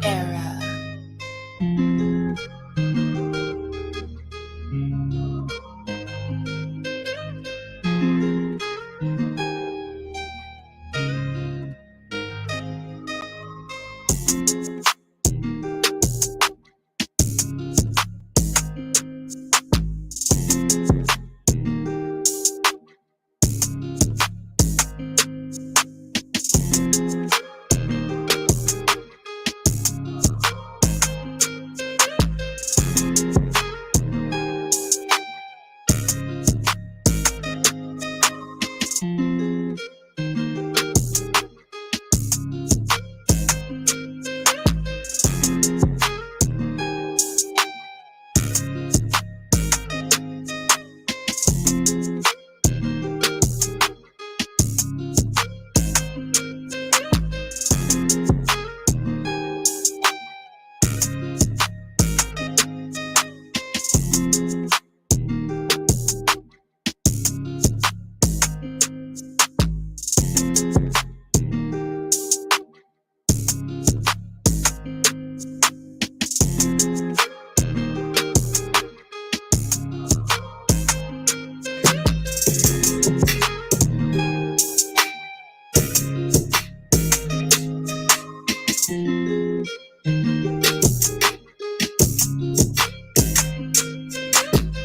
Era.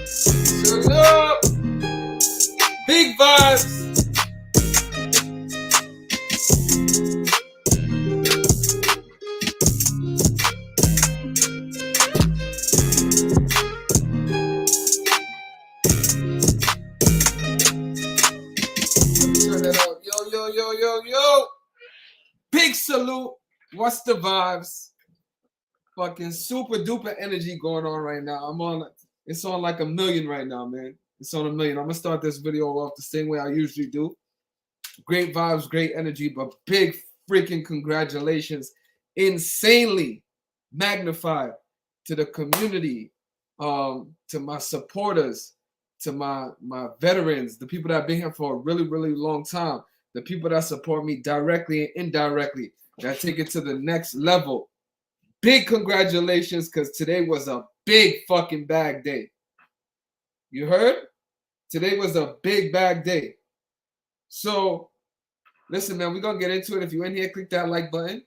Salute! Big vibes! Turn that up. Yo. Big salute. What's the vibes? Fucking super duper energy going on right now. It's on like 1 million right now, man. It's on 1 million. I'm gonna start this video off the same way I usually do. Great vibes, great energy, but big freaking congratulations. Insanely magnified to the community, to my supporters, to my veterans, the people that have been here for a really, really long time, the people that support me directly and indirectly, that take it to the next level. Big congratulations, because today was a big fucking bag day. You heard? Today was a big bag day. So, listen, man, we're going to get into it. If you're in here, click that like button.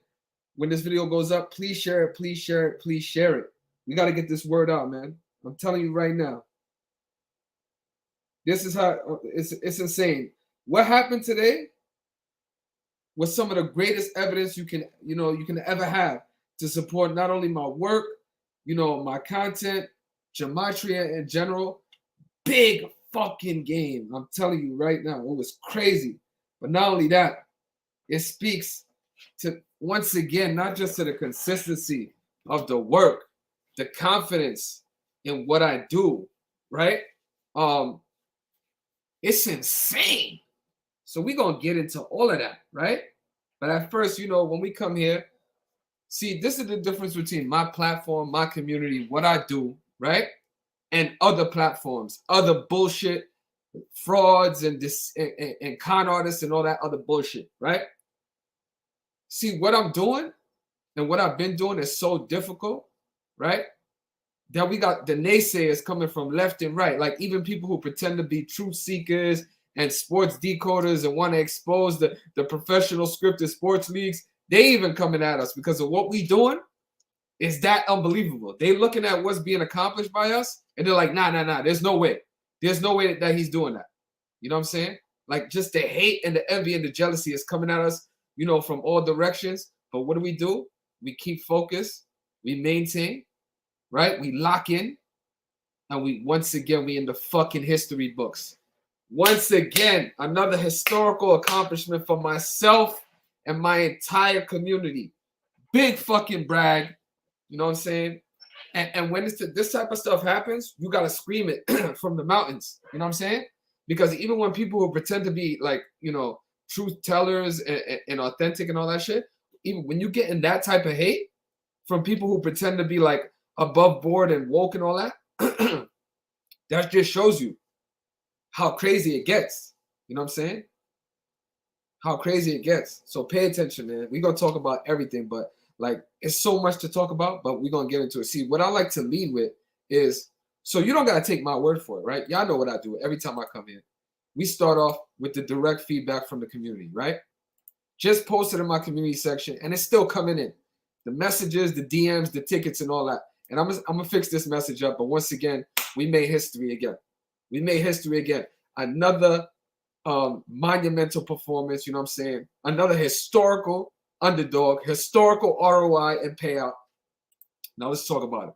When this video goes up, please share it, please share it, please share it. We got to get this word out, man. I'm telling you right now. This is how, it's insane. What happened today was some of the greatest evidence you can ever have to support not only my work, my content, Gematria in general. Big fucking game. I'm telling you right now, it was crazy. But not only that, it speaks to, once again, not just to the consistency of the work, the confidence in what I do, right? It's insane. So we're going to get into all of that, right? But at first, when we come here, see, this is the difference between my platform, my community, what I do, right? And other platforms, other bullshit, frauds and con artists and all that other bullshit, right? See, what I'm doing and what I've been doing is so difficult, right? That we got the naysayers coming from left and right, like even people who pretend to be truth seekers and sports decoders and want to expose the professional scripted sports leagues. They even coming at us because of what we doing is that unbelievable. They looking at what's being accomplished by us and they're like, nah, there's no way. There's no way that he's doing that. You know what I'm saying? Like just the hate and the envy and the jealousy is coming at us, from all directions. But what do? We keep focused. We maintain, right? We lock in. And once again, we in the fucking history books. Once again, another historical accomplishment for myself and my entire community. Big fucking brag. You know what I'm saying? And when this type of stuff happens, you got to scream it from the mountains. You know what I'm saying? Because even when people who pretend to be like, truth tellers and authentic and all that shit, even when you get in that type of hate from people who pretend to be like above board and woke and all that, That just shows you how crazy it gets. You know what I'm saying? How crazy it gets. So pay attention, man. We're gonna talk about everything, but like it's so much to talk about, but we're gonna get into it. See, what I like to lead with is, so you don't gotta take my word for it, right? Y'all know what I do every time I come here. We start off with the direct feedback from the community, right? Just posted in my community section, and it's still coming in. The messages, the DMs, the tickets, and all that. And I'm gonna fix this message up. But once again, we made history again. We made history again. Another monumental performance, you know what I'm saying? Another historical underdog, historical ROI and payout. Now let's talk about it.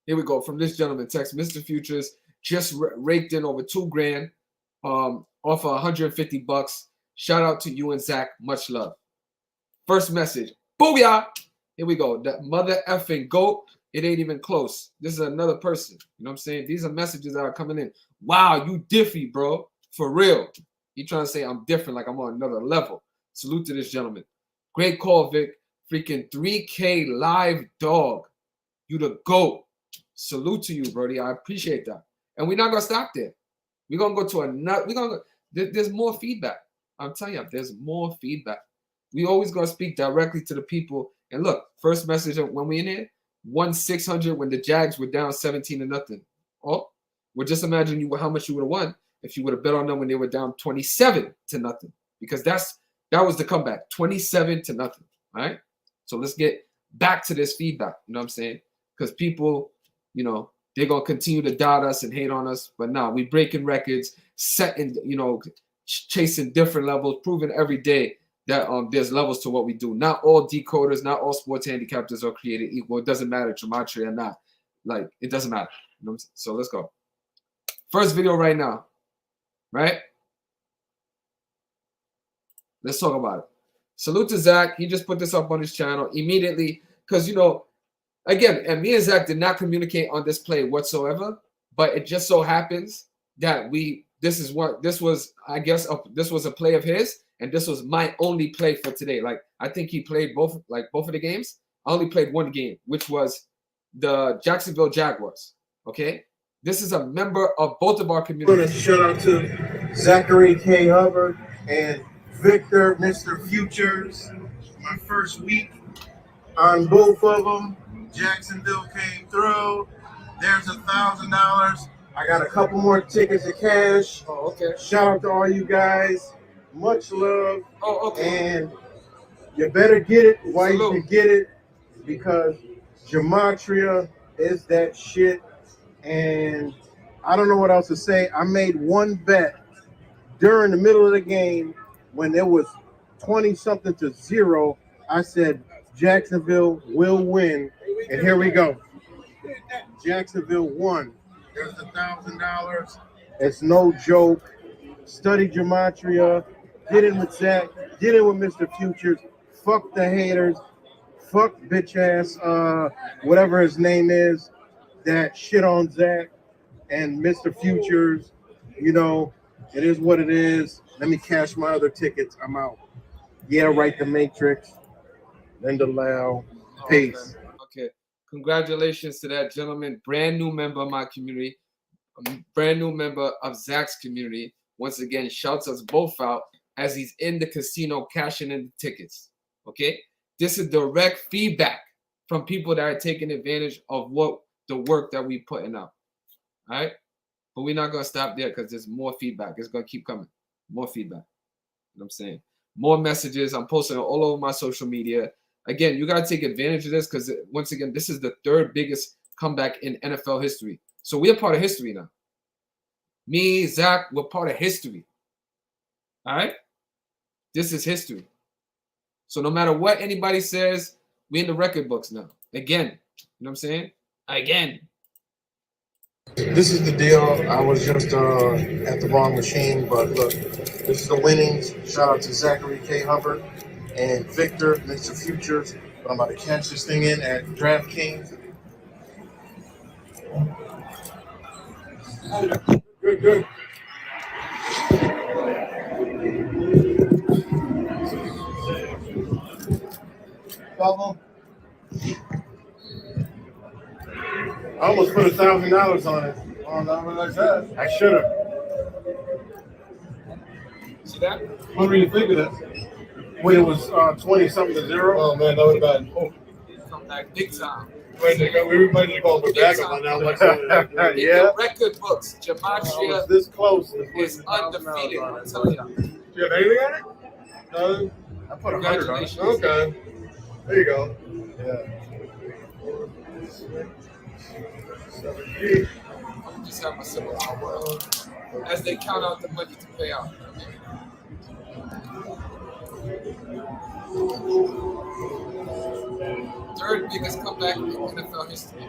Here we go. From this gentleman, text, Mr. Futures just raked in over $2,000 off of 150 bucks. Shout out to you and Zach. Much love. First message. Booyah! Here we go. That mother effing goat. It ain't even close. This is another person. You know what I'm saying? These are messages that are coming in. Wow, you diffy, bro. For real. You trying to say I'm different, like I'm on another level. Salute to this gentleman. Great call, Vic. Freaking 3K live dog. You the GOAT. Salute to you, Brody. I appreciate that. And we're not going to stop there. We're going to go to another. There's more feedback. I'm telling you, there's more feedback. We always going to speak directly to the people. And look, first message when we in here, 1-600 when the Jags were down 17-0. Oh, well, just imagine how much you would have won if you would have bet on them when they were down 27-0, because that was the comeback, 27-0. All right. So let's get back to this feedback. You know what I'm saying? Because people, you know, they're gonna continue to doubt us and hate on us, but nah, we breaking records, setting, you know, chasing different levels, proving every day that there's levels to what we do. Not all decoders, not all sports handicappers are created equal. It doesn't matter, Gematria or not. Like, it doesn't matter. You know what I'm saying? So let's go. First video right now. Right? Let's talk about it. Salute to Zach. He just put this up on his channel immediately because, you know, again, and me and Zach did not communicate on this play whatsoever, but it just so happens that this was a play of his, and this was my only play for today. Like, I think he played both of the games. I only played one game, which was the Jacksonville Jaguars. Okay? This is a member of both of our communities. Shout out to Zachary K. Hubbard and Victor, Mr. Futures. My first week on both of them. Jacksonville came through. There's $1,000. I got a couple more tickets to cash. Oh, okay. Shout out to all you guys. Much love. Oh, okay. And you better get it while you can get it, because Gematria is that shit. And I don't know what else to say. I made one bet during the middle of the game when it was 20-something to 0. I said Jacksonville will win, and here we go. Jacksonville won. There's $1,000. It's no joke. Study Gematria. Get in with Zach. Get in with Mr. Futures. Fuck the haters. Fuck bitch ass. Whatever his name is. That shit on Zach and Mr. Futures. You know, it is what it is. Let me cash my other tickets. I'm out. Yeah, right, the Matrix. Linda Lau. Peace. Okay. Congratulations to that gentleman. Brand new member of my community. Brand new member of Zach's community. Once again, shouts us both out as he's in the casino cashing in the tickets. Okay? This is direct feedback from people that are taking advantage of the work that we putting out. All right? But we're not going to stop there because there's more feedback. It's going to keep coming. More feedback. You know what I'm saying? More messages. I'm posting all over my social media. Again, you got to take advantage of this because, once again, this is the third biggest comeback in NFL history. So we're part of history now. Me, Zach, we're part of history. All right? This is history. So no matter what anybody says, we're in the record books now. Again. You know what I'm saying? Again. This is the deal. I was just at the wrong machine, but look, this is the winnings. Shout out to Zachary K. Hubbard and Victor, Mr. Futures. But I'm about to cash this thing in at DraftKings. Good. Follow. I almost put $1,000 on it. Oh, no, like that. I should have. See that? What do you think of that? When it was 20-something to 0? Oh, man, that would have been. Oh. Come back big time. Everybody just called me back on now. In the record books, Gematria this close is undefeated. I'm telling you. Do you have anything on it? No. I put 100 on it. Okay. There you go. Yeah. I'm just having a sip of my world as they count out the money to pay out. Third biggest comeback in NFL history.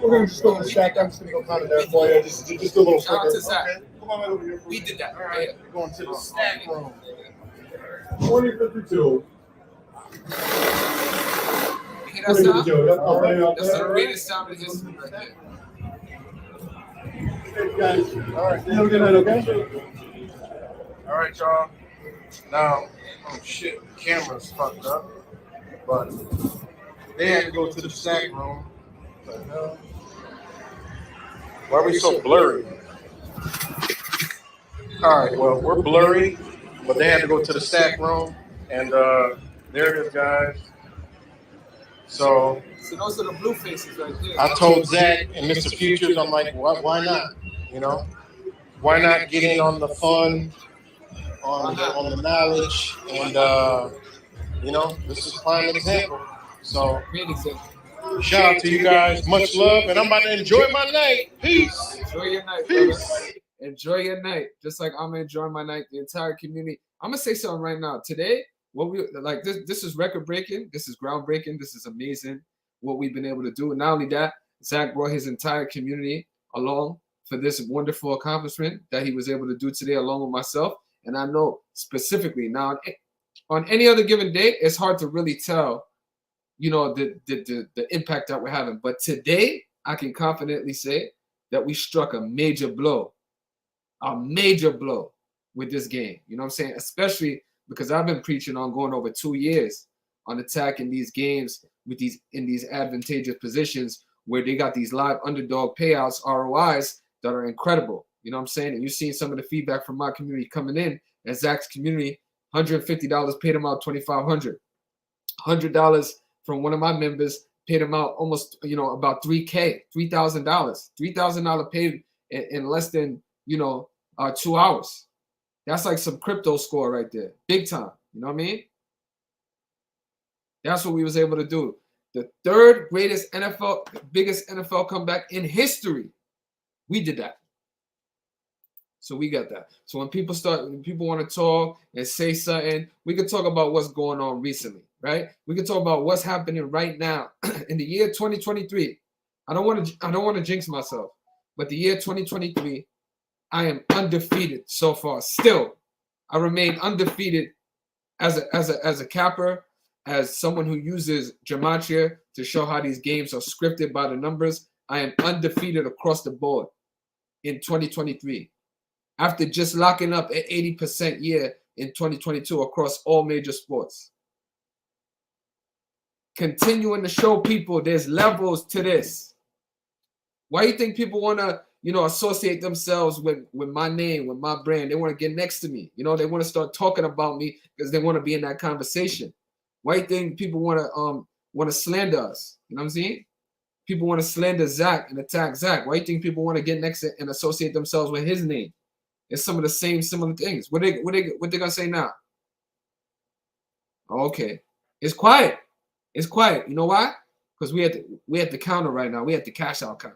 We're going to just go to the stack. I'm just going to go count it there for you. Just a little Shout out to Zach. Okay. Come on right over here. We did that. All right. We're going to the stack room. 2052. You hear that sound? That's the greatest sound in history right there. Hey, guys. All right. Have a good night, okay? All right, y'all. Now, oh shit, the camera's fucked up. But they had to go to the stack room. Why are we so blurry? All right, well, we're blurry, but they had to go to the stack room, and there it is, guys. So those are the blue faces right there. I told Zach and Mr.Futures, I'm like, why not? You know, why not get in on the fun, on the knowledge, and you know, this is a prime example. So Great example. shout out to you guys, much love, and I'm about to enjoy my night. Peace. Enjoy your night, Peace. brother. Enjoy your night, just like I'm enjoying my night. The entire community. I'm gonna say something right now. Today, what we like this is record breaking. This is groundbreaking. This is amazing. What we've been able to do. And not only that, Zach brought his entire community along for this wonderful accomplishment that he was able to do today, along with myself. And I know specifically now, on any other given day, it's hard to really tell, you know, the impact that we're having. But today, I can confidently say that we struck a major blow with this game. You know what I'm saying? Especially because I've been preaching on going over 2 years on attacking these games with these advantageous positions where they got these live underdog payouts, ROIs that are incredible. You know what I'm saying? And you've seen some of the feedback from my community coming in. And Zach's community, $150 paid him out $2,500. $100 from one of my members paid him out almost, you know, about $3,000, $3,000 paid in less than, you know, 2 hours. That's like some crypto score right there, big time. You know what I mean? That's what we was able to do. The third biggest NFL comeback in history. We did that. So we got that. So when people want to talk and say something, we can talk about what's going on recently, right? We can talk about what's happening right now in the year 2023. I don't want to jinx myself, but the year 2023, I am undefeated so far. Still, I remain undefeated as a capper, as someone who uses Gematria to show how these games are scripted by the numbers. I am undefeated across the board in 2023. After just locking up an 80% year in 2022 across all major sports. Continuing to show people there's levels to this. Why do you think people want to, you know, associate themselves with my name, with my brand? They want to get next to me. You know, they want to start talking about me because they want to be in that conversation. Why do you think people want to slander us? You know what I'm saying? People want to slander Zach and attack Zach. Why do you think people want to get next to and associate themselves with his name? It's some of the same similar things. What they gonna say now? Okay, it's quiet. It's quiet. You know why? Because we at the counter right now. We at the cash out counter.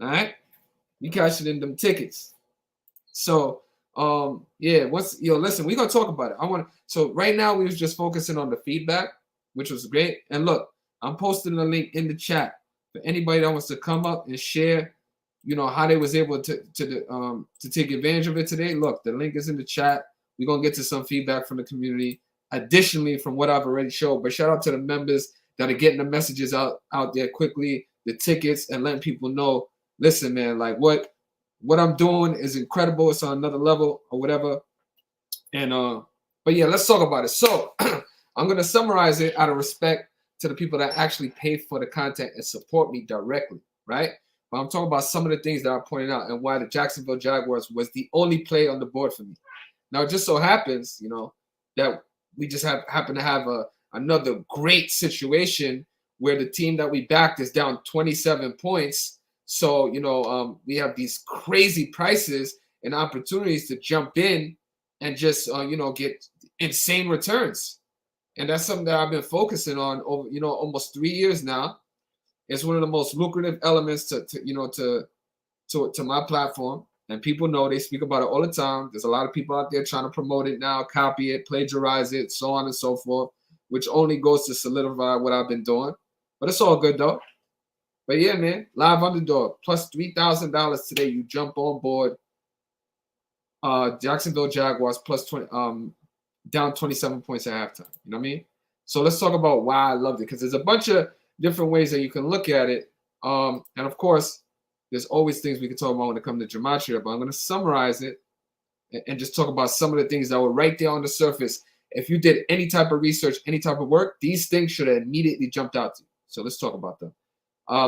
All right, we cashing in them tickets. So yeah, listen, we're gonna talk about it. So right now we was just focusing on the feedback, which was great. And look, I'm posting the link in the chat for anybody that wants to come up and share, you know, how they was able to take advantage of it today. Look, the link is in the chat. We're gonna get to some feedback from the community, additionally from what I've already showed. But shout out to the members that are getting the messages out there quickly, the tickets, and letting people know, listen, man, like what I'm doing is incredible. It's on another level or whatever. And but yeah, let's talk about it. So I'm gonna summarize it out of respect to the people that actually pay for the content and support me directly. right? But I'm talking about some of the things that I pointed out and why the Jacksonville Jaguars was the only play on the board for me. Now, it just so happens, that we just happen to have another great situation where the team that we backed is down 27 points. So, we have these crazy prices and opportunities to jump in and just, get insane returns. And that's something that I've been focusing on over, almost 3 years now. It's one of the most lucrative elements to my platform. And people know, they speak about it all the time. There's a lot of people out there trying to promote it now, copy it, plagiarize it, so on and so forth, which only goes to solidify what I've been doing. But it's all good though. But yeah, man, live underdog plus $3,000 today. You jump on board. Jacksonville Jaguars plus 20, down 27 points at halftime. You know what I mean? So let's talk about why I loved it, because there's a bunch of different ways that you can look at it. And of course, there's always things we can talk about when it comes to Gematria, but I'm going to summarize it and just talk about some of the things that were right there on the surface. If you did any type of research, any type of work, these things should have immediately jumped out to you. So let's talk about them.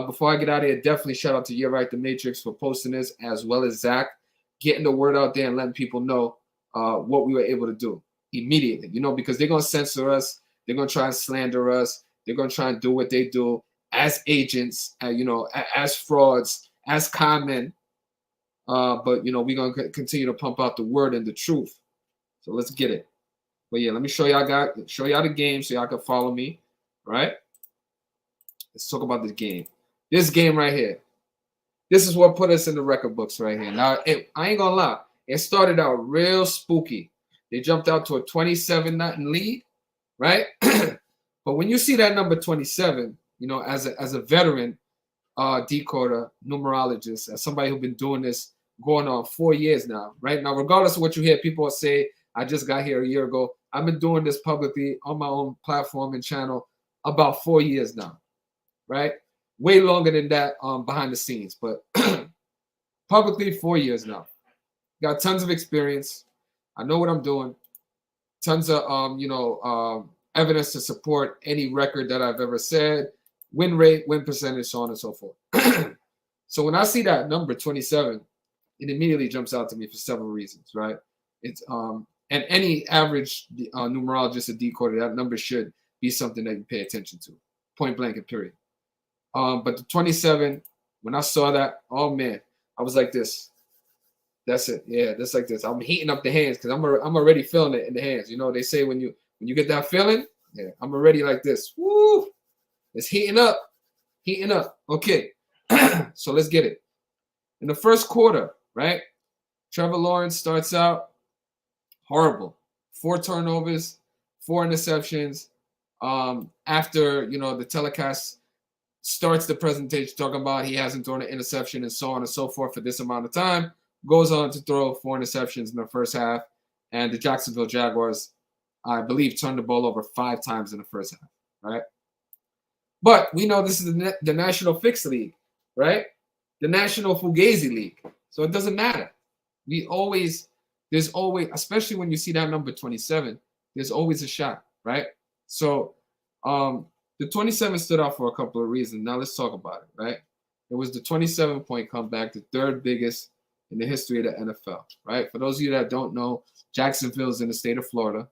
Before I get out of here, definitely shout out to You're Right, the Matrix for posting this, as well as Zach, getting the word out there and letting people know what we were able to do immediately, because they're going to censor us. They're going to try and slander us. They're going to try and do what they do as agents, as frauds, as con men. But, we're going to continue to pump out the word and the truth. So let's get it. But yeah, let me show y'all the game so y'all can follow me, right? Let's talk about this game. This game right here. This is what put us in the record books right here. Now, I ain't going to lie. It started out real spooky. They jumped out to a 27-0 lead, right? But when you see that number 27, as a veteran decoder, numerologist, as somebody who's been doing this going on 4 years now, right? Now, regardless of what you hear people say, I just got here a year ago. I've been doing this publicly on my own platform and channel about 4 years now, right? Way longer than that behind the scenes, but publicly 4 years now. Got tons of experience. I know what I'm doing. Tons of evidence to support any record that I've ever said, win rate, win percentage, so on and so forth. So when I see that number 27, it immediately jumps out to me for several reasons, right? It's and any average numerologist or decoder, that number should be something that you pay attention to, point blank and period. But the 27, when I saw that, oh man, I was like this. That's it. Yeah, that's like this. I'm heating up the hands because I'm already feeling it in the hands. They say when you get that feeling, yeah, I'm already like this. Woo! It's heating up. Okay, so let's get it. In the first quarter, right? Trevor Lawrence starts out horrible. 4 turnovers, 4 interceptions. After the telecast starts the presentation talking about he hasn't thrown an interception and so on and so forth for this amount of time. Goes on to throw 4 interceptions in the first half, and the Jacksonville Jaguars, I believe, turned the ball over 5 times in the first half, right? But we know this is the National Fix League, right? The National Fugazi League. So it doesn't matter. There's always, especially when you see that number 27, there's always a shot, right? So the 27 stood out for a couple of reasons. Now let's talk about it, right? It was the 27-point comeback, the 3rd biggest in the history of the NFL, right? For those of you that don't know, Jacksonville is in the state of Florida,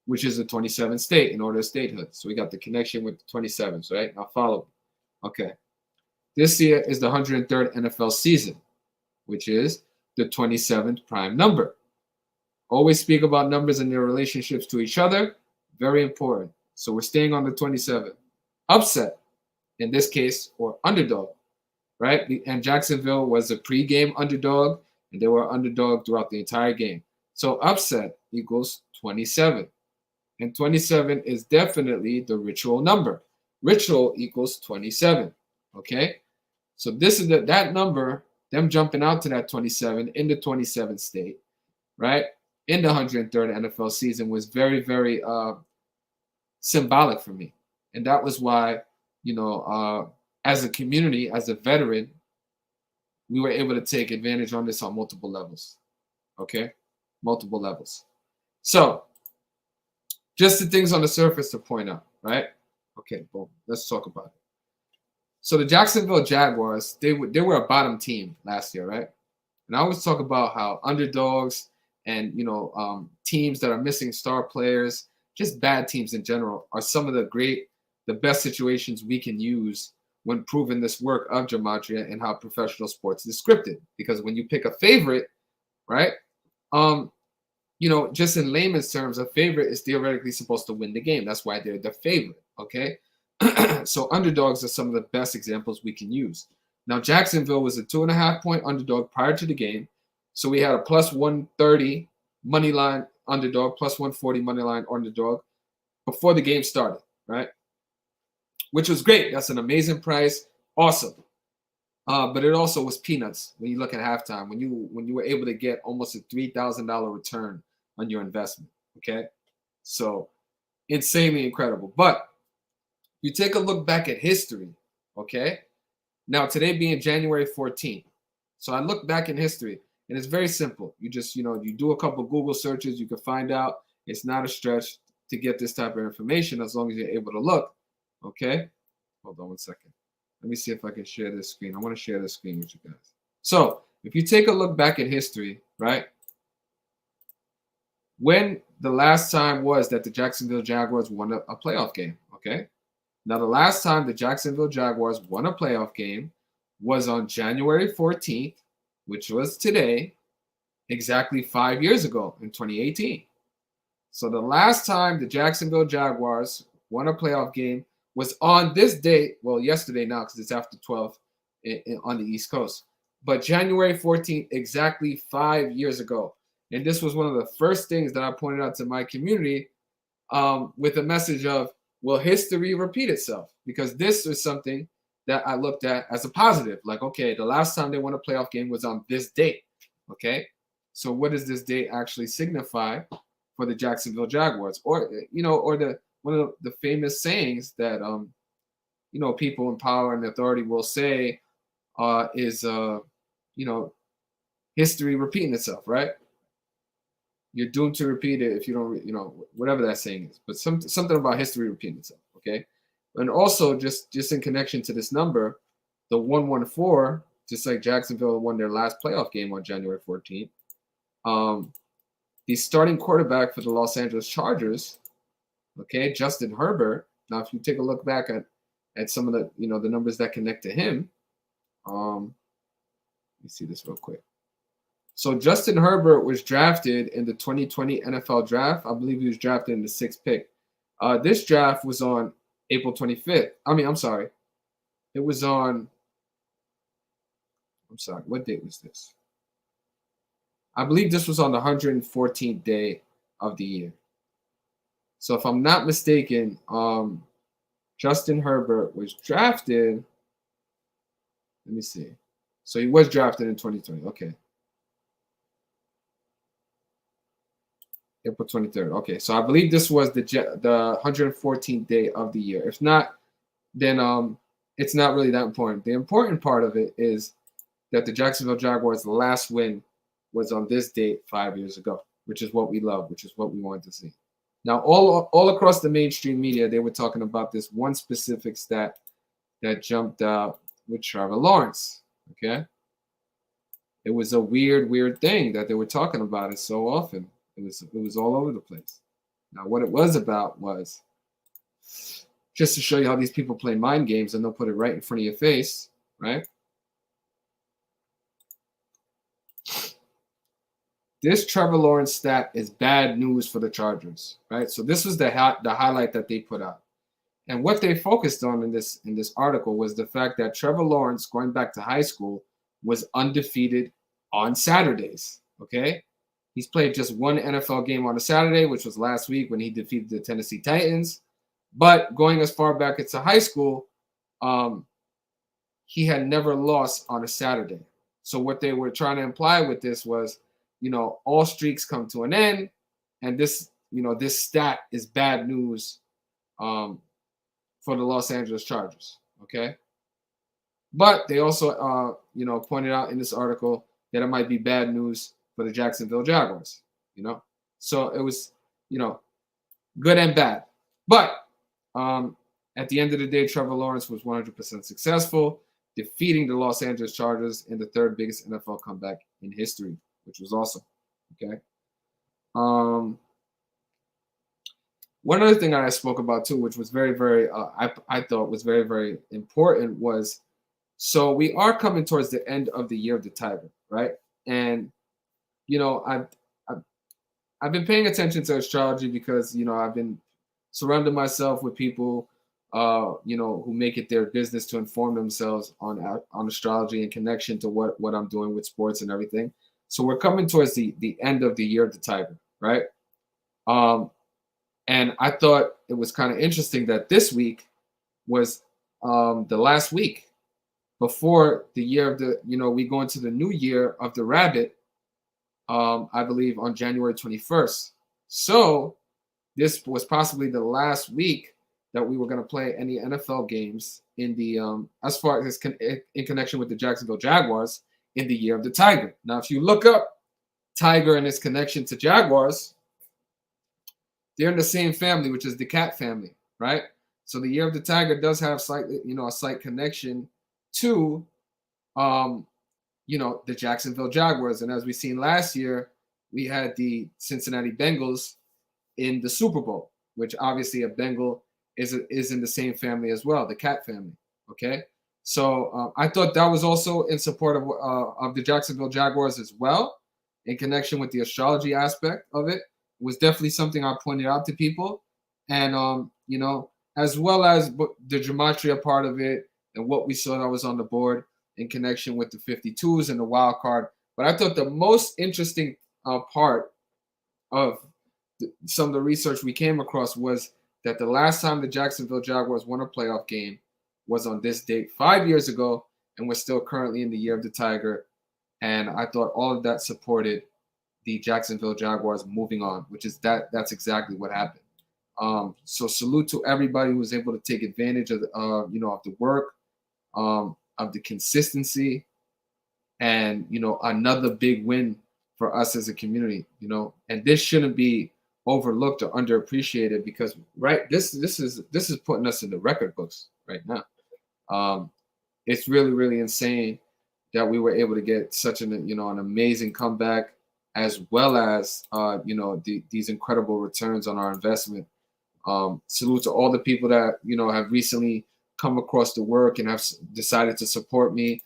which is a 27th state in order of statehood. So we got the connection with the 27s, right? Now follow me. Okay. This year is the 103rd NFL season, which is the 27th prime number. Always speak about numbers and their relationships to each other. Very important. So we're staying on the 27. Upset, in this case, or underdog, right? And Jacksonville was a pre-game underdog, and they were underdog throughout the entire game. So upset equals 27. And 27 is definitely the ritual number. Ritual equals 27, okay? So this is that number, them jumping out to that 27 in the 27th state, right? In the 103rd NFL season was very, very symbolic for me. And that was why, as a community, as a veteran, we were able to take advantage on this on multiple levels, okay? Multiple levels. So just the things on the surface to point out, right? Okay, boom. Let's talk about it. So the Jacksonville Jaguars, they were a bottom team last year, right? And I always talk about how underdogs and teams that are missing star players, just bad teams in general, are some of the best situations we can use when proving this work of Gematria and how professional sports is scripted. Because when you pick a favorite, right? Just in layman's terms, a favorite is theoretically supposed to win the game. That's why they're the favorite. Okay. So underdogs are some of the best examples we can use. Now, Jacksonville was a 2.5-point underdog prior to the game. So we had a plus 130 money line underdog, plus 140 money line underdog before the game started, right? Which was great. That's an amazing price. Awesome. But it also was peanuts when you look at halftime, when you were able to get almost a $3,000 return on your investment. Okay. So insanely incredible. But you take a look back at history, okay? Now, today being January 14th. So I look back in history, and it's very simple. You just, you do a couple Google searches, you can find out. It's not a stretch to get this type of information as long as you're able to look, okay? Hold on one second. Let me see if I can share this screen. I want to share this screen with you guys. So if you take a look back at history, right? When the last time was that the Jacksonville Jaguars won a playoff game, okay? Now, the last time the Jacksonville Jaguars won a playoff game was on January 14th, which was today, exactly 5 years ago in 2018. So the last time the Jacksonville Jaguars won a playoff game was on this date, well, yesterday now because it's after 12 on the East Coast, but January 14th, exactly 5 years ago. And this was one of the first things that I pointed out to my community with a message of, will history repeat itself? Because this is something that I looked at as a positive. Like, okay, the last time they won a playoff game was on this date. Okay, so what does this date actually signify for the Jacksonville Jaguars? Or or one of the famous sayings that people in power and authority will say is history repeating itself, right? You're doomed to repeat it if you don't, whatever that saying is. But something about history repeating itself, okay? And also, just in connection to this number, the 114, just like Jacksonville won their last playoff game on January 14th, the starting quarterback for the Los Angeles Chargers, okay, Justin Herbert. Now, if you take a look back at some of the, the numbers that connect to him, let me see this real quick. So Justin Herbert was drafted in the 2020 NFL draft. I believe he was drafted in the 6th pick. This draft was on April 25th. I'm sorry. It was on, what date was this? I believe this was on the 114th day of the year. So if I'm not mistaken, Justin Herbert was drafted. Let me see. So he was drafted in 2020. Okay. April 23rd. Okay, so I believe this was the 114th day of the year. If not, then it's not really that important. The important part of it is that the Jacksonville Jaguars' last win was on this date 5 years ago, which is what we love, which is what we wanted to see. Now, all across the mainstream media, they were talking about this one specific stat that jumped out with Trevor Lawrence. Okay, it was a weird thing that they were talking about it so often. It was all over the place. Now, what it was about was just to show you how these people play mind games, and they'll put it right in front of your face, right? This Trevor Lawrence stat is bad news for the Chargers, right? So this was the highlight that they put out. And what they focused on in this article was the fact that Trevor Lawrence, going back to high school, was undefeated on Saturdays, okay? He's played just one NFL game on a Saturday, which was last week when he defeated the Tennessee Titans. But going as far back into high school, he had never lost on a Saturday. So what they were trying to imply with this was, all streaks come to an end, and this stat is bad news for the Los Angeles Chargers. Okay, but they also pointed out in this article that it might be bad news for the Jacksonville Jaguars, So it was, good and bad. But at the end of the day, Trevor Lawrence was 100% successful, defeating the Los Angeles Chargers in the third biggest NFL comeback in history, which was awesome. Okay. One other thing I spoke about too, which was very, very, I thought was very, very important was, so we are coming towards the end of the year of the Tiger, right? And I've been paying attention to astrology because I've been surrounding myself with people, who make it their business to inform themselves on astrology in connection to what I'm doing with sports and everything. So we're coming towards the end of the year of the Tiger, right? And I thought it was kind of interesting that this week was the last week before the year of the, we go into the new year of the rabbit, I believe on January 21st. So this was possibly the last week that we were going to play any NFL games in the, as far as in connection with the Jacksonville Jaguars in the year of the Tiger. Now, if you look up Tiger and its connection to Jaguars, they're in the same family, which is the cat family, right? So the year of the Tiger does have slightly, a slight connection to, the Jacksonville Jaguars. And as we seen last year, we had the Cincinnati Bengals in the Super Bowl, which obviously a Bengal is in the same family as well, the cat family. Okay, so I thought that was also in support of the Jacksonville Jaguars as well, in connection with the astrology aspect of it. It was definitely something I pointed out to people, and as well as the gematria part of it and what we saw that was on the board in connection with the 52s and the wild card. But I thought the most interesting part of some of the research we came across was that the last time the Jacksonville Jaguars won a playoff game was on this date 5 years ago, and we're still currently in the year of the Tiger. And I thought all of that supported the Jacksonville Jaguars moving on, which is that's exactly what happened. So salute to everybody who was able to take advantage of of the work, of the consistency, and another big win for us as a community. And this shouldn't be overlooked or underappreciated, because this is putting us in the record books right now. It's really, really insane that we were able to get such an amazing comeback, as well as these incredible returns on our investment. Salute to all the people that have recently come across the work and have decided to support me.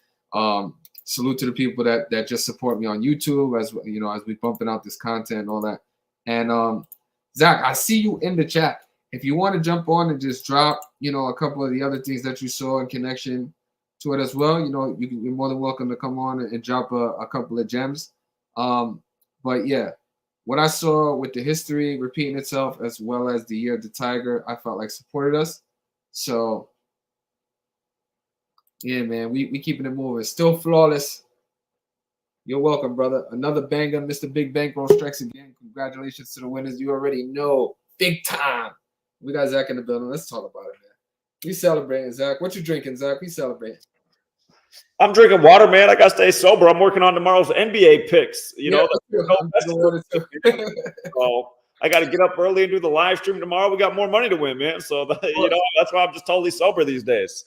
Salute to the people that just support me on YouTube as we bumping out this content and all that. And Zach, I see you in the chat. If you want to jump on and just drop a couple of the other things that you saw in connection to it as well, you're more than welcome to come on and drop a couple of gems. But yeah, what I saw with the history repeating itself, as well as the year of the Tiger, I felt like supported us. So yeah, man, we keeping it moving. Still flawless. You're welcome, brother. Another banger. Mr. Big Bankroll strikes again. Congratulations to the winners. You already know. Big time. We got Zach in the building. Let's talk about it, man. We celebrating, Zach. What you drinking, Zach? We celebrating. I'm drinking water, man. I got to stay sober. I'm working on tomorrow's NBA picks. So I got to get up early and do the live stream tomorrow. We got more money to win, man. So, that's why I'm just totally sober these days.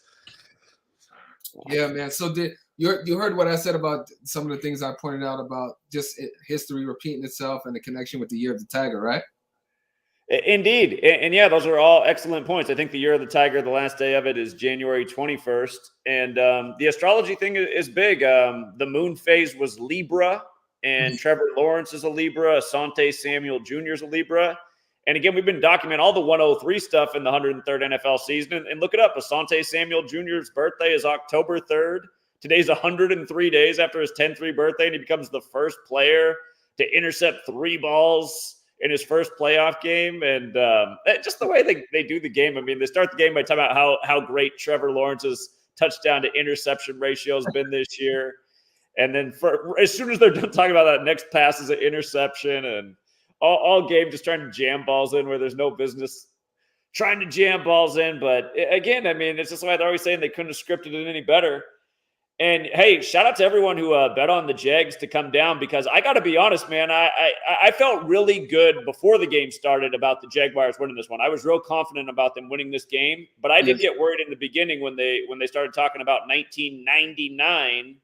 Yeah, man. So you heard what I said about some of the things I pointed out about just history repeating itself and the connection with the year of the Tiger, right? Indeed. And yeah, those are all excellent points. I think the year of the Tiger, the last day of it is January 21st. And the astrology thing is big. The moon phase was Libra, and Trevor Lawrence is a Libra. Asante Samuel Jr. is a Libra. And again, we've been documenting all the 103 stuff in the 103rd NFL season. And look it up. Asante Samuel Jr.'s birthday is October 3rd. Today's 103 days after his 10-3 birthday, and he becomes the first player to intercept 3 balls in his first playoff game. And just the way they do the game. I mean, they start the game by talking about how great Trevor Lawrence's touchdown to interception ratio has been this year. And then as soon as they're done talking about that, next pass is an interception, and all game just trying to jam balls in where there's no business trying to jam balls in. But again, I mean, it's just why they're always saying they couldn't have scripted it any better. And hey, shout out to everyone who bet on the Jags to come down, because I got to be honest, man, I felt really good before the game started about the Jaguars winning this one. I was real confident about them winning this game, but I did get worried in the beginning when they started talking about 1999.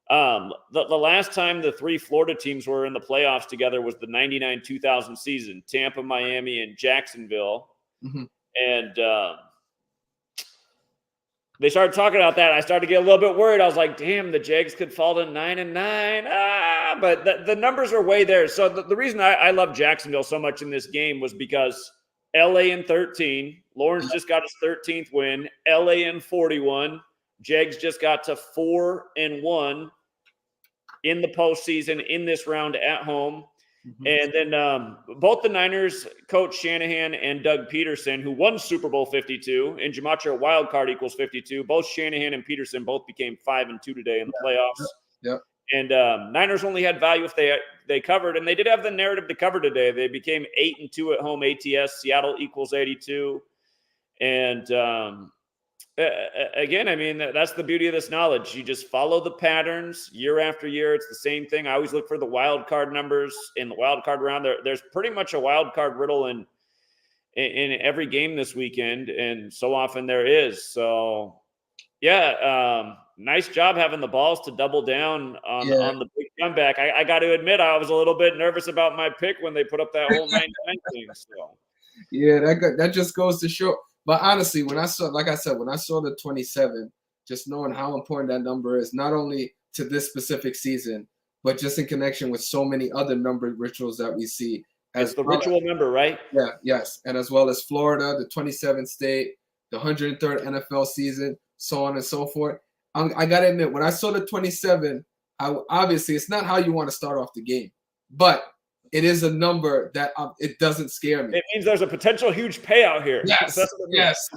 The last time the three Florida teams were in the playoffs together was the 99-2000 season, Tampa, Miami, and Jacksonville. Mm-hmm. And they started talking about that. I started to get a little bit worried. I was like, damn, the Jags could fall to 9-9. But the numbers are way there. So the reason I love Jacksonville so much in this game was because LA in 13. Lawrence just got his 13th win. LA in 41. Jags just got to 4-1 in the postseason in this round at home. Mm-hmm. And then both the Niners, Coach Shanahan and Doug Peterson, who won Super Bowl 52, in Gematria wild card equals 52. Both Shanahan and Peterson both became 5-2 today in the playoffs. Yep. And Niners only had value if they covered, and they did have the narrative to cover today. They became 8-2 at home ATS. Seattle equals 82. And again, I mean, that's the beauty of this knowledge. You just follow the patterns year after year. It's the same thing. I always look for the wild card numbers in the wild card round. There's pretty much a wild card riddle in every game this weekend, and so often there is. So, yeah, nice job having the balls to double down on the big comeback. I got to admit, I was a little bit nervous about my pick when they put up that whole 9-9 thing. So, yeah, that just goes to show. But honestly, when I saw the 27, just knowing how important that number is, not only to this specific season, but just in connection with so many other numbered rituals that we see. It's the ritual number, right? Yeah, yes. And as well as Florida, the 27th state, the 103rd NFL season, so on and so forth. I got to admit, when I saw the 27, obviously it's not how you want to start off the game, but it is a number that it doesn't scare me. It means there's a potential huge payout here. Yes, yes.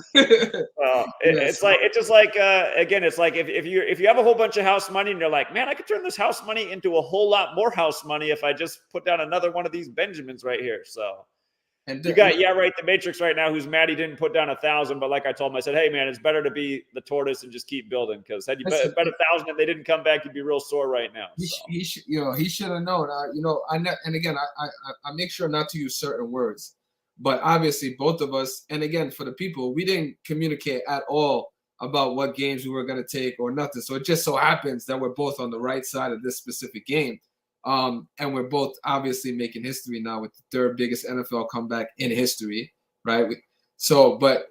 It's just like again, it's like if you have a whole bunch of house money and you're like, man, I could turn this house money into a whole lot more house money if I just put down another one of these Benjamins right here. So. And you got the Matrix right now, who's mad he didn't put down 1,000, but like I told him, I said, hey man, it's better to be the tortoise and just keep building, because had you bet 1,000 and they didn't come back, you'd be real sore right now. So. He should have known. I make sure not to use certain words, but obviously both of us, and again for the people, we didn't communicate at all about what games we were going to take or nothing. So it just so happens that we're both on the right side of this specific game. And we're both obviously making history now with the third biggest NFL comeback in history, right? But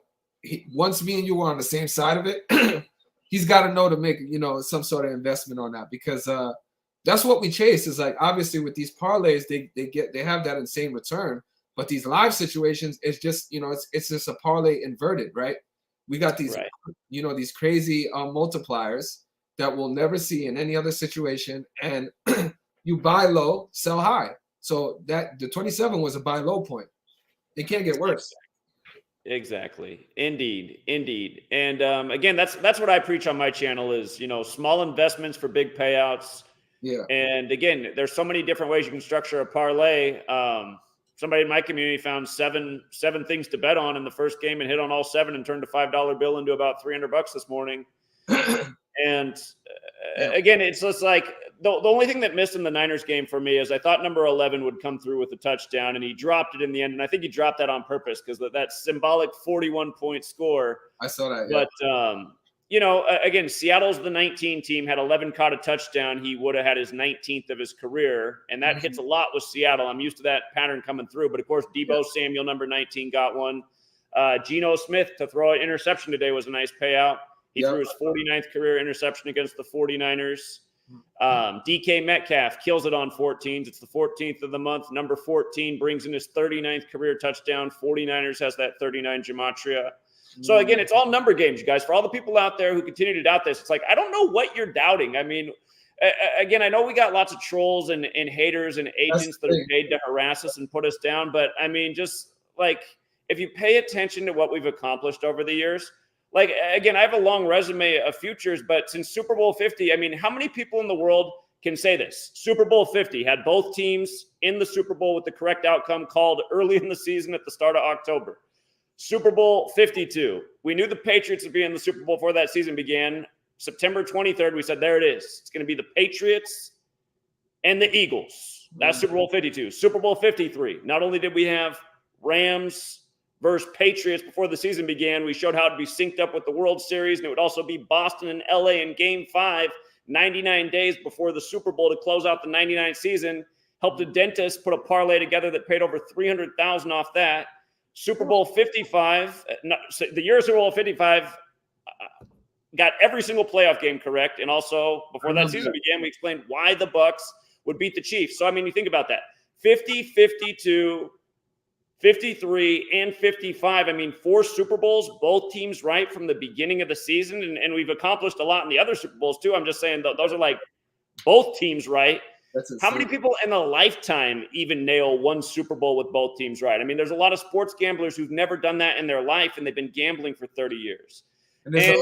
once me and you were on the same side of it, he's got to know to make, some sort of investment on that, because that's what we chase. Is like, obviously with these parlays, they have that insane return, but these live situations, it's just, it's just a parlay inverted, right? We got these, these crazy multipliers that we'll never see in any other situation, and you buy low, sell high. So that the 27 was a buy low point. It can't get worse. Exactly. Indeed. And again, that's what I preach on my channel is, small investments for big payouts. Yeah. And again, there's so many different ways you can structure a parlay. Somebody in my community found seven things to bet on in the first game and hit on all 7 and turned a $5 bill into about $300 this morning. And again, it's just like the only thing that missed in the Niners game for me is I thought number 11 would come through with a touchdown, and he dropped it in the end. And I think he dropped that on purpose because that symbolic 41-point score. I saw that. Yeah. But, again, Seattle's the 19 team, had 11 caught a touchdown. He would have had his 19th of his career, and that hits a lot with Seattle. I'm used to that pattern coming through. But, of course, Deebo Samuel, number 19, got one. Geno Smith to throw an interception today was a nice payout. He threw his 49th career interception against the 49ers. DK Metcalf kills it on 14s. It's the 14th of the month. Number 14 brings in his 39th career touchdown. 49ers has that 39 Gematria. So, again, it's all number games, you guys. For all the people out there who continue to doubt this, it's like, I don't know what you're doubting. I mean, again, I know we got lots of trolls and haters and agents that are paid to harass us and put us down. But, I mean, just, like, if you pay attention to what we've accomplished over the years – like, again, I have a long resume of futures, but since Super Bowl 50, I mean, how many people in the world can say this? Super Bowl 50 had both teams in the Super Bowl with the correct outcome called early in the season at the start of October. Super Bowl 52. We knew the Patriots would be in the Super Bowl before that season began. September 23rd, we said, there it is. It's going to be the Patriots and the Eagles. That's Super Bowl 52. Super Bowl 53. Not only did we have Rams versus Patriots before the season began, we showed how to be synced up with the World Series, and it would also be Boston and LA in Game 5, 99 days before the Super Bowl to close out the 99 season. Helped a dentist put a parlay together that paid over $300,000 off that. Super Bowl 55, the year Super Bowl 55, got every single playoff game correct. And also, before that season began, we explained why the Bucks would beat the Chiefs. So, I mean, you think about that. 50, 52, 53, and 55. I mean, 4 Super Bowls, both teams right from the beginning of the season. And we've accomplished a lot in the other Super Bowls, too. I'm just saying those are like both teams right. How many people in a lifetime even nail one Super Bowl with both teams right? I mean, there's a lot of sports gamblers who've never done that in their life, and they've been gambling for 30 years. And there's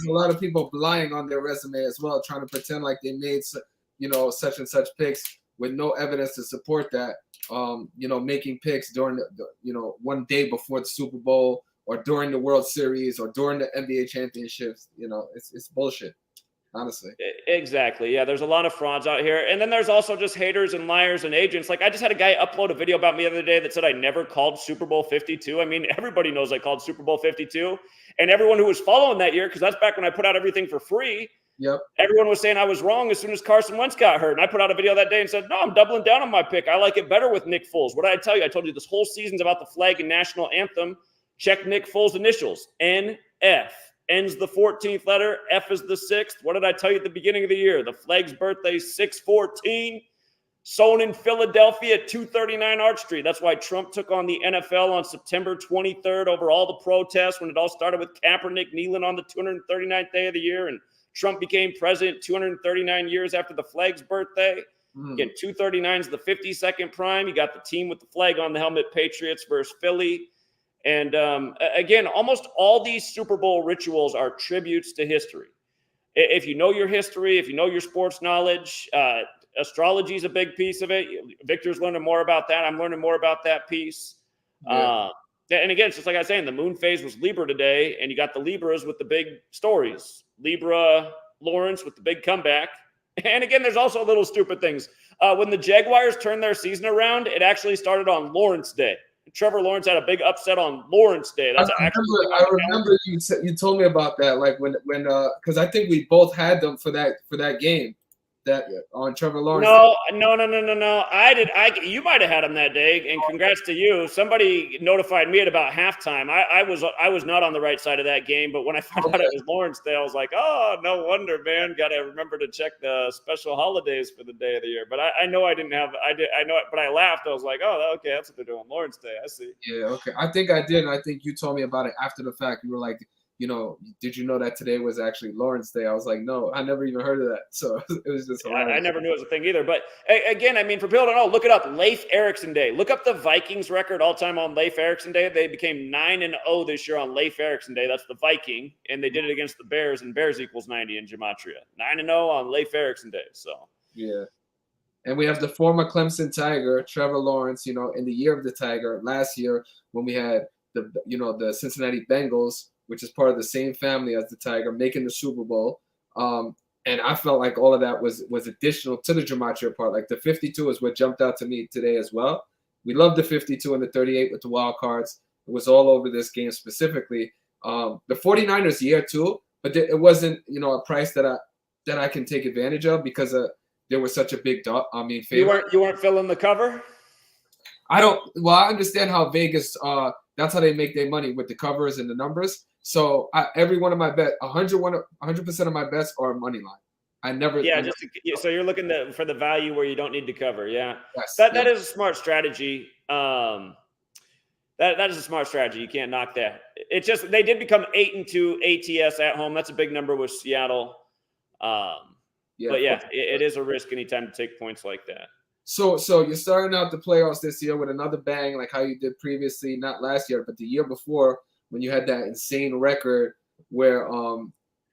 a lot of people lying on their resume as well, trying to pretend like they made, such and such picks with no evidence to support that. Making picks during the one day before the Super Bowl or during the World Series or during the NBA championships. It's bullshit. Honestly. Exactly. Yeah, there's a lot of frauds out here. And then there's also just haters and liars and agents. Like, I just had a guy upload a video about me the other day that said I never called Super Bowl 52. I mean, everybody knows I called Super Bowl 52. And everyone who was following that year, because that's back when I put out everything for free, yep, everyone was saying I was wrong as soon as Carson Wentz got hurt. And I put out a video that day and said, no, I'm doubling down on my pick. I like it better with Nick Foles. What did I tell you? I told you this whole season's about the flag and national anthem. Check Nick Foles' initials, NF. Ends the 14th letter. F is the 6th. What did I tell you at the beginning of the year? The flag's birthday is 6/14. Sown in Philadelphia at 239 Arch Street. That's why Trump took on the NFL on September 23rd over all the protests when it all started with Kaepernick kneeling on the 239th day of the year. And Trump became president 239 years after the flag's birthday. Again, 239 is the 52nd prime. You got the team with the flag on the helmet, Patriots versus Philly. And again, almost all these Super Bowl rituals are tributes to history. If you know your history, if you know your sports knowledge, astrology is a big piece of it. Victor's learning more about that. I'm learning more about that piece. Yeah. And again, it's just like I was saying, the moon phase was Libra today, and you got the Libras with the big stories. Libra Lawrence with the big comeback. And again, there's also little stupid things. When the Jaguars turned their season around, it actually started on Lawrence Day. Trevor Lawrence had a big upset on Lawrence Day. That's I remember you told me about that, like when because I think we both had them for that game that on Trevor Lawrence. No. You might have had him that day, and congrats to you. Somebody notified me at about halftime. I was not on the right side of that game, but when I found out it was Lawrence Day, I was like, oh, no wonder, man. Got to remember to check the special holidays for the day of the year. But I know I didn't have. I know it, but I laughed. I was like, oh, okay, that's what they're doing. Lawrence Day. I see. Yeah. Okay. I think I did. I think you told me about it after the fact. You were like, did you know that today was actually Lawrence Day? I was like, no, I never even heard of that. So it was just hilarious. I never knew it was a thing either. But again, I mean, for people to know, look it up. Leif Erikson Day. Look up the Vikings record all time on Leif Erikson Day. They became 9-0 this year on Leif Erikson Day. That's the Viking. And they did it against the Bears, and Bears equals 90 in Gematria. 9-0 on Leif Erikson Day. So, yeah. And we have the former Clemson Tiger, Trevor Lawrence, in the year of the Tiger, last year when we had the Cincinnati Bengals, which is part of the same family as the Tiger, making the Super Bowl. And I felt like all of that was additional to the Gematria part. Like the 52 is what jumped out to me today as well. We love the 52 and the 38 with the wild cards. It was all over this game specifically. The 49ers year too, but it wasn't, a price that I can take advantage of because there was such a big favorite. You weren't filling the cover? I understand how Vegas, that's how they make their money with the covers and the numbers. So every one of my bets, 100% of my bets are money line. I never. Yeah, so you're looking for the value where you don't need to cover. Yeah, yes, that is a smart strategy. That is a smart strategy. You can't knock that. It's just they did become 8-2 ATS at home. That's a big number with Seattle. But yeah, it is a risk anytime to take points like that. So you're starting out the playoffs this year with another bang, like how you did previously, not last year, but the year before when you had that insane record where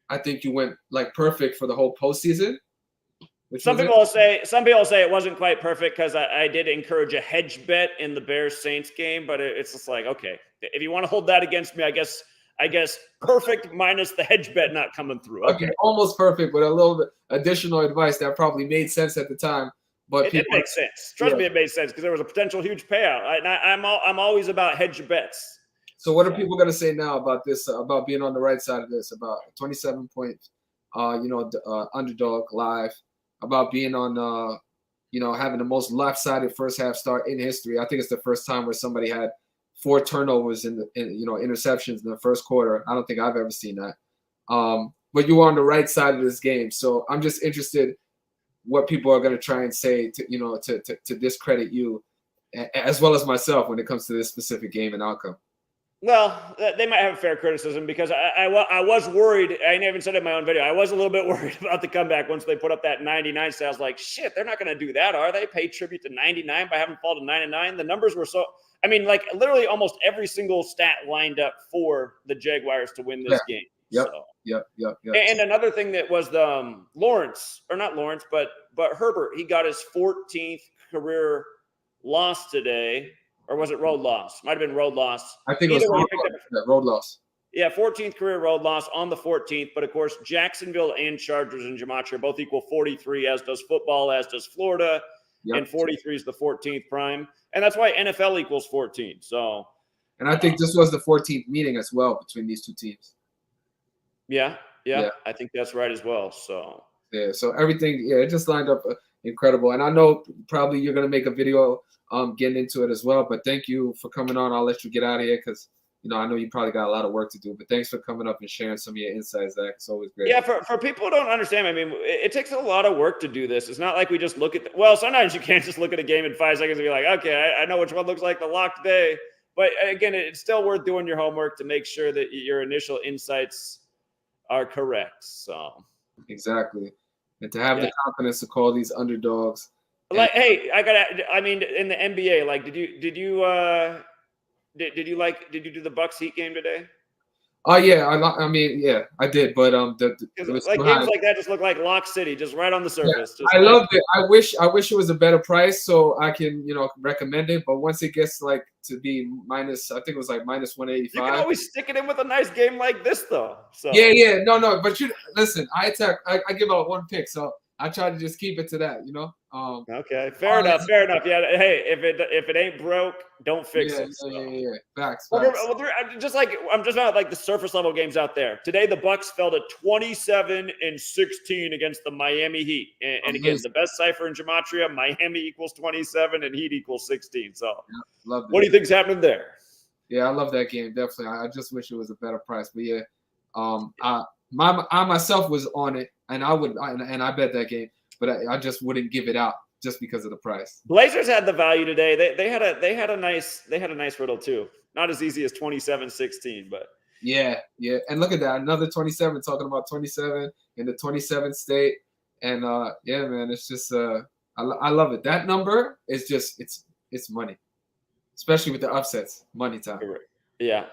I think you went like perfect for the whole postseason. Some people will say it wasn't quite perfect because I did encourage a hedge bet in the Bears-Saints game, but it's just like, okay, if you want to hold that against me, I guess I guess perfect minus the hedge bet not coming through. Okay, almost perfect, but a little bit additional advice that probably made sense at the time. But it makes sense. Trust me, it made sense because there was a potential huge payout. I'm always about hedge bets. So what are people going to say now about this? About being on the right side of this? About 27 point, underdog live. About being on, having the most lopsided first half start in history. I think it's the first time where somebody had 4 turnovers interceptions in the first quarter. I don't think I've ever seen that. But you were on the right side of this game, so I'm just interested what people are going to try and say to discredit you, as well as myself, when it comes to this specific game and outcome. Well, they might have a fair criticism because I was worried. I even said it in my own video. I was a little bit worried about the comeback once they put up that 99. So I was like, shit, they're not going to do that, are they? Pay tribute to 99 by having fall to 99. The numbers were so. I mean, like literally almost every single stat lined up for the Jaguars to win this game. Yep. So. Yep. And another thing that was the not Lawrence, but Herbert. He got his 14th career loss today. Or was it road loss? Might have been road loss. I think it was road loss. Yeah, 14th career road loss on the 14th. But, of course, Jacksonville and Chargers and Gematria both equal 43, as does football, as does Florida. Yep. And 43 is the 14th prime. And that's why NFL equals 14. So, and I think this was the 14th meeting as well between these two teams. Yeah, I think that's right as well. So everything, it just lined up incredible. And I know probably you're going to make a video getting into it as well, but thank you for coming on. I'll let you get out of here because I know you probably got a lot of work to do, but thanks for coming up and sharing some of your insights, Zach. It's always great. Yeah, for people who don't understand, I mean, it takes a lot of work to do this. It's not like we just look at sometimes you can't just look at a game in 5 seconds and be like, okay, I know which one looks like the lock today. But again, it's still worth doing your homework to make sure that your initial insights are correct. So exactly. And to have the confidence to call these underdogs. Like, hey, I mean, in the NBA, like, did you do the Bucks Heat game today? Oh yeah, I mean, yeah, I did, but games like that just look like Lock City, just right on the surface. Yeah, I loved it. I wish it was a better price so I can recommend it. But once it gets like to be minus, I think it was like minus 185. You can always stick it in with a nice game like this, though. So yeah, no. But listen, I give out one pick, so I try to just keep it to that, Okay, fair enough. Yeah, hey, if it ain't broke, don't fix it. So. Yeah. Facts. Well, I'm just about like the surface level games out there. Today, the Bucks fell to 27-16 against the Miami Heat, and again, the best cipher in Gematria: Miami equals 27 and Heat equals 16. So, love what do you think's happening there? Yeah, I love that game definitely. I just wish it was a better price, but yeah, I myself was on it, and I bet that game, but I just wouldn't give it out just because of the price. Blazers had the value today. They had a nice riddle too. Not as easy as 27-16, but yeah. And look at that, another 27. Talking about 27 in the 27th state, and yeah, man, it's just I love it. That number is just it's money, especially with the upsets. Money time. Yeah.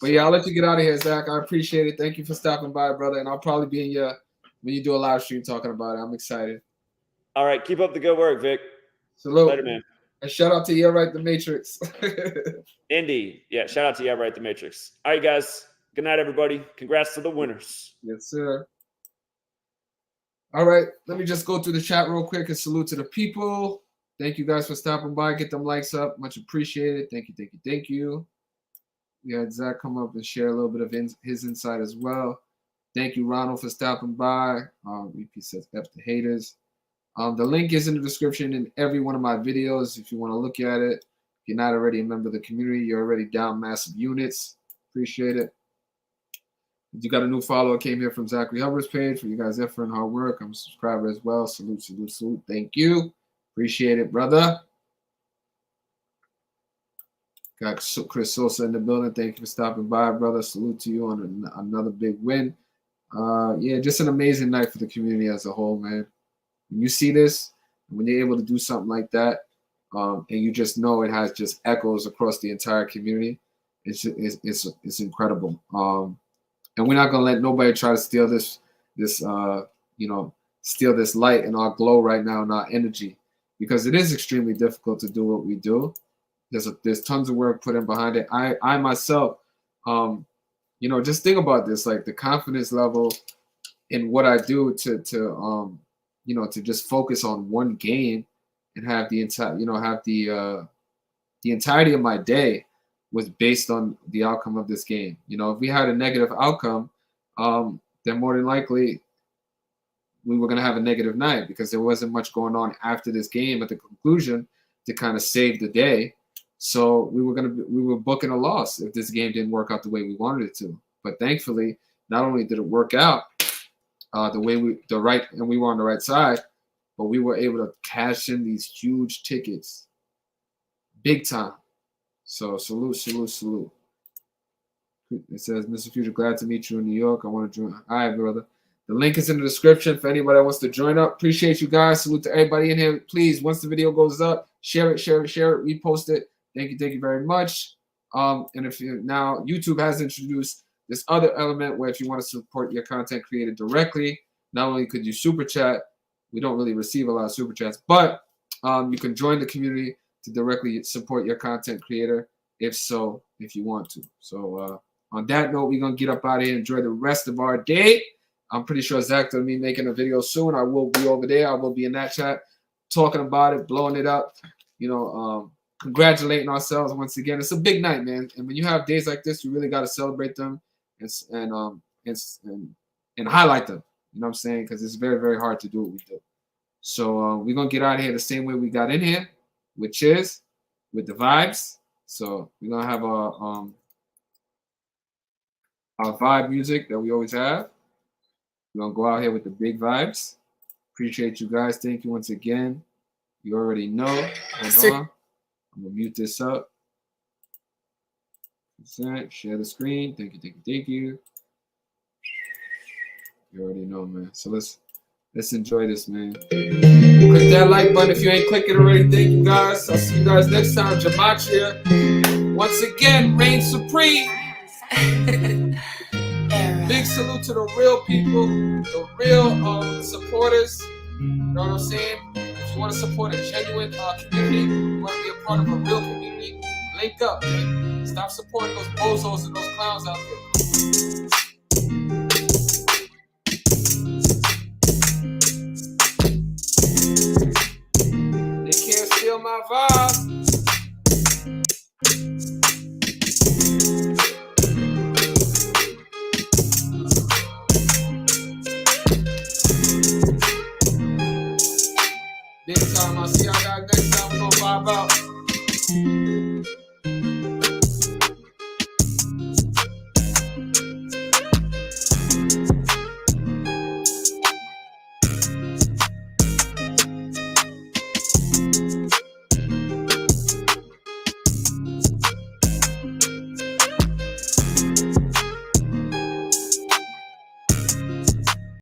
But yeah, I'll let you get out of here, Zach. I appreciate it. Thank you for stopping by, brother. And I'll probably be in when you do a live stream talking about it. I'm excited. All right. Keep up the good work, Vic. Salute. Later, man. And shout out to right, the Matrix. Indeed. Yeah. Shout out to right, the Matrix. All right, guys. Good night, everybody. Congrats to the winners. Yes, sir. All right. Let me just go through the chat real quick and salute to the people. Thank you guys for stopping by. Get them likes up. Much appreciated. Thank you. We had Zach come up and share a little bit of his insight as well. Thank you, Ronald, for stopping by. VP says F the haters. The link is in the description in every one of my videos if you want to look at it. If you're not already a member of the community, you're already down massive units. Appreciate it. If you got a new follower, came here from Zachary Hubbard's page for you guys' effort and hard work. I'm a subscriber as well. Salute. Thank you. Appreciate it, brother. Got Chris Sosa in the building. Thank you for stopping by, brother. Salute to you on another big win. Yeah, just an amazing night for the community as a whole, man. When you see this, when you're able to do something like that, and you just know it has just echoes across the entire community, it's incredible. And we're not gonna let nobody try to steal steal this light and our glow right now and our energy, because it is extremely difficult to do what we do. There's tons of work put in behind it. I myself You know, just think about this, like the confidence level in what I do to you know, to just focus on one game and have the entire, you know, have the entirety of my day was based on the outcome of this game. You know, if we had a negative outcome, then more than likely we were going to have a negative night because there wasn't much going on after this game at the conclusion to kind of save the day. So we were booking a loss if this game didn't work out the way we wanted it to. But thankfully, not only did it work out the way we were on the right side, but we were able to cash in these huge tickets, big time. So salute. It says, Mr. Future, glad to meet you in New York. I want to join. All right, brother. The link is in the description for anybody that wants to join up. Appreciate you guys. Salute to everybody in here. Please, once the video goes up, share it, repost it. Thank you very much. And if you now, YouTube has introduced this other element where if you want to support your content creator directly, not only could you super chat, we don't really receive a lot of super chats, but you can join the community to directly support your content creator if you want to. So on that note, we're going to get up out of here and enjoy the rest of our day. I'm pretty sure Zach will be making a video soon. I will be over there. I will be in that chat talking about it, blowing it up, you know, congratulating ourselves once again. It's a big night, man. And when you have days like this, you really got to celebrate them and highlight them. You know what I'm saying? Because it's very, very hard to do what we do. So we're going to get out of here the same way we got in here, which is with the vibes. So we're going to have our vibe music that we always have. We're going to go out here with the big vibes. Appreciate you guys. Thank you once again. You already know. Hold on. I'm going to mute this up. Share the screen. Thank you. You already know, man. So let's enjoy this, man. Click that like button if you ain't clicking already. Thank you, guys. I'll see you guys next time. Gematria. Once again, reign supreme. Big salute to the real people, the real supporters. You know what I'm saying? If you want to support a genuine community, you want to be a part of a real community, link up, man. Stop supporting those bozos and those clowns out there.